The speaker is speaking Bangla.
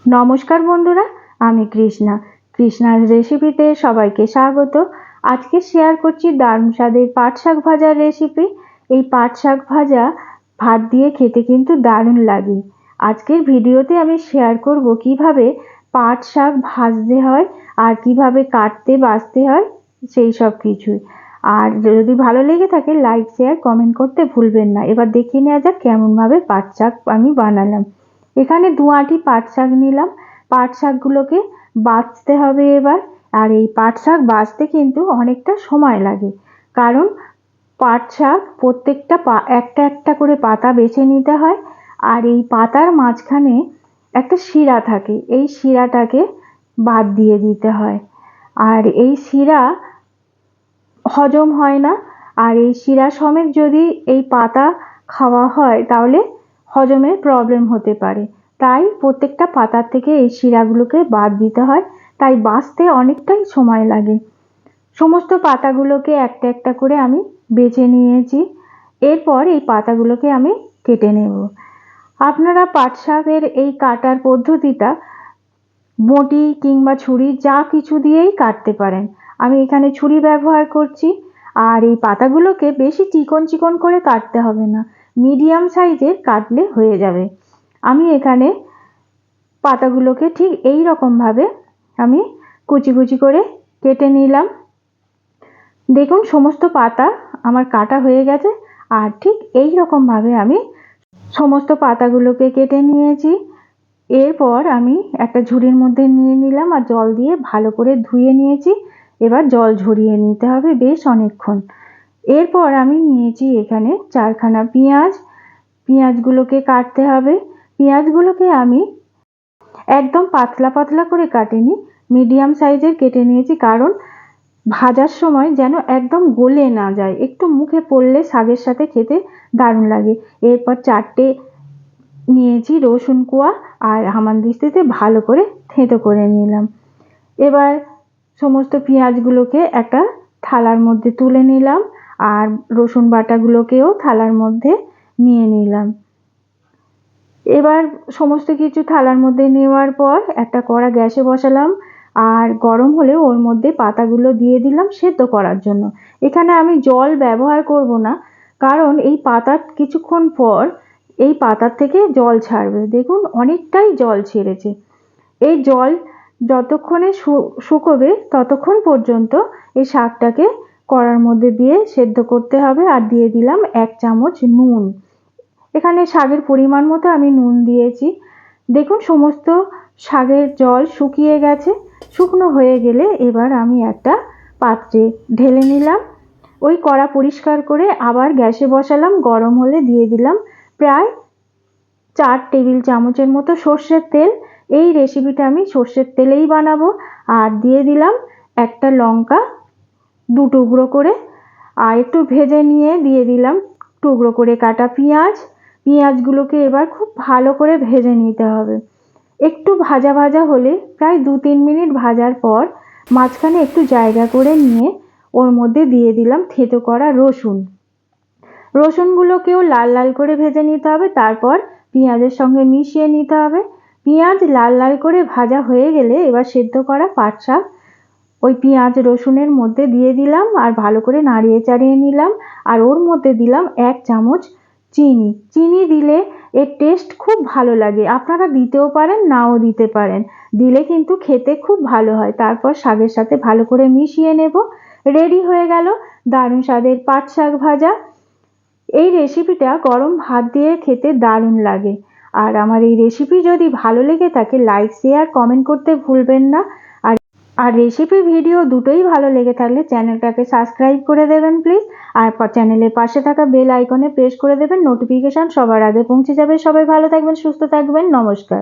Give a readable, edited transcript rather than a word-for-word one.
নমস্কার বন্ধুরা, আমি কৃষ্ণার রেসিপিতে সবাইকে স্বাগত। আজকে শেয়ার করছি দারুণ স্বাদের পাট শাক ভাজার রেসিপি। এই পাট শাক ভাজা ভাত দিয়ে খেতে কিন্তু দারুণ লাগে। আজকের ভিডিওতে আমি শেয়ার করব কিভাবে পাট শাক ভাজতে হয় আর কিভাবে কাটতে বাছতে হয় সেই সব কিছুই। আর যদি ভালো লেগে থাকে লাইক শেয়ার কমেন্ট করতে ভুলবেন না। এবার দেখিয়ে নেওয়া যাক কেমনভাবে পাট শাক আমি বানালাম। এখানে 2 আঁটি পাট শাক নিলাম। পাট শাকগুলোকে বাছতে হবে এবার। আর এই পাট শাক বাছতে কিন্তু অনেকটা সময় লাগে, কারণ পাট শাক প্রত্যেকটা একটা একটা করে পাতা বেছে নিতে হয়। আর এই পাতার মাঝখানে একটা শিরা থাকে, এই শিরাটাকে বাদ দিয়ে দিতে হয়। আর এই শিরা হজম হয় না, আর এই শিরা সমেত যদি এই পাতা খাওয়া হয় তাহলে হজমের প্রবলেম হতে পারে। তাই প্রত্যেকটা পাতার থেকে এই শিরাগুলোকে বাদ দিতে হয়, তাই বাছতে অনেকটাই সময় লাগে। সমস্ত পাতাগুলোকে একটা একটা করে আমি বেছে নিয়েছি। এরপর এই পাতাগুলোকে আমি কেটে নেব। আপনারা পাট শাকের এই কাটার পদ্ধতিটা বটি কিংবা ছুরি যা কিছু দিয়েই কাটতে পারেন। আমি এখানে ছুরি ব্যবহার করছি। আর এই পাতাগুলোকে বেশি চিকন চিকন করে কাটতে হবে না, মিডিয়াম সাইজের কাটলে হয়ে যাবে। আমি এখানে পাতাগুলোকে ঠিক এই রকমভাবে আমি কুচি কুচি করে কেটে নিলাম। দেখুন সমস্ত পাতা আমার কাটা হয়ে গেছে। আর ঠিক এই রকমভাবে আমি সমস্ত পাতাগুলোকে কেটে নিয়েছি। এরপর আমি একটা ঝুড়ির মধ্যে নিয়ে নিলাম আর জল দিয়ে ভালো করে ধুয়ে নিয়েছি। এবার জল ঝরিয়ে নিতে হবে বেশ অনেকক্ষণ। এরপর আমি নিয়েছি এখানে 4খানা পেঁয়াজ। পেঁয়াজগুলোকে কাটতে হবে। পেঁয়াজগুলোকে আমি একদম পাতলা পাতলা করে কাটিনি, মিডিয়াম সাইজের কেটে নিয়েছি, কারণ ভাজার সময় যেন একদম গলে না যায়, একটু মুখে পড়লে শাকের সাথে খেতে দারুণ লাগে। এরপর 4টে নিয়েছি রসুন কোয়া আর হামানদিস্তাতে ভালো করে থেঁতো করে নিলাম। এবার সমস্ত পেঁয়াজগুলোকে একটা থালার মধ্যে তুলে নিলাম আর রসুন বাটাগুলোকেও থালার মধ্যে নিয়ে নিলাম। এবার সমস্ত কিছু থালার মধ্যে নেওয়ার পর একটা কড়া গ্যাসে বসালাম আর গরম হলে ওর মধ্যে পাতাগুলো দিয়ে দিলাম সেদ্ধ করার জন্য। এখানে আমি জল ব্যবহার করব না, কারণ এই পাতার কিছুক্ষণ পর এই পাতার থেকে জল ছাড়বে। দেখুন অনেকটাই জল ছেড়েছে। এই জল যতক্ষণে শুকোবে ততক্ষণ পর্যন্ত এই শাকটাকে কড়ার মধ্যে দিয়ে সেদ্ধ করতে হবে। আর দিয়ে দিলাম 1 চামচ নুন। এখানে শাকের পরিমাণ মতো আমি নুন দিয়েছি। দেখুন সমস্ত শাকের জল শুকিয়ে গেছে। শুকনো হয়ে গেলে এবার আমি একটা পাত্রে ঢেলে নিলাম। ওই কড়া পরিষ্কার করে আবার গ্যাসে বসালাম। গরম হলে দিয়ে দিলাম প্রায় 4 টেবিল চামচের মতো সর্ষের তেল। এই রেসিপিটা আমি সর্ষের তেলেই বানাবো। আর দিয়ে দিলাম একটা লঙ্কা 2 টুকরো করে। আর একটু ভেজে নিয়ে দিয়ে দিলাম টুকরো করে কাটা পেঁয়াজ। পেঁয়াজগুলোকে এবার খুব ভালো করে ভেজে নিতে হবে। একটু ভাজা ভাজা হলে প্রায় 2-3 মিনিট ভাজার পর মাঝখানে একটু জায়গা করে নিয়ে ওর মধ্যে দিয়ে দিলাম থেঁতো করা রসুন। রসুনগুলোকেও লাল লাল করে ভেজে নিতে হবে, তারপর পেঁয়াজের সঙ্গে মিশিয়ে নিতে হবে। পেঁয়াজ লাল লাল করে ভাজা হয়ে গেলে এবার সেদ্ধ করা পাট শাক ওই পেঁয়াজ রসুনের মধ্যে দিয়ে দিলাম আর ভালো করে নাড়িয়ে চাড়িয়ে নিলাম। আর ওর মধ্যে দিলাম 1 চামচ চিনি। চিনি দিলে এর টেস্ট খুব ভালো লাগে। আপনারা দিতেও পারেন, নাও দিতে পারেন, দিলে কিন্তু খেতে খুব ভালো হয়। তারপর শাকের সাথে ভালো করে মিশিয়ে নেব। রেডি হয়ে গেল দারুণ স্বাদের পাট শাক ভাজা। এই রেসিপিটা গরম ভাত দিয়ে খেতে দারুণ লাগে। আর আমার এই রেসিপি যদি ভালো লেগে থাকে লাইক শেয়ার কমেন্ট করতে ভুলবেন না। আর রেসিপি ভিডিও দুটোই ভালো লেগে থাকলে চ্যানেলটাকে সাবস্ক্রাইব করে দেবেন প্লিজ। আর চ্যানেলের পাশে থাকা বেল আইকনে প্রেস করে দেবেন, নোটিফিকেশন সবার আগে পৌঁছে যাবে। সবাই ভালো থাকবেন, সুস্থ থাকবেন, নমস্কার।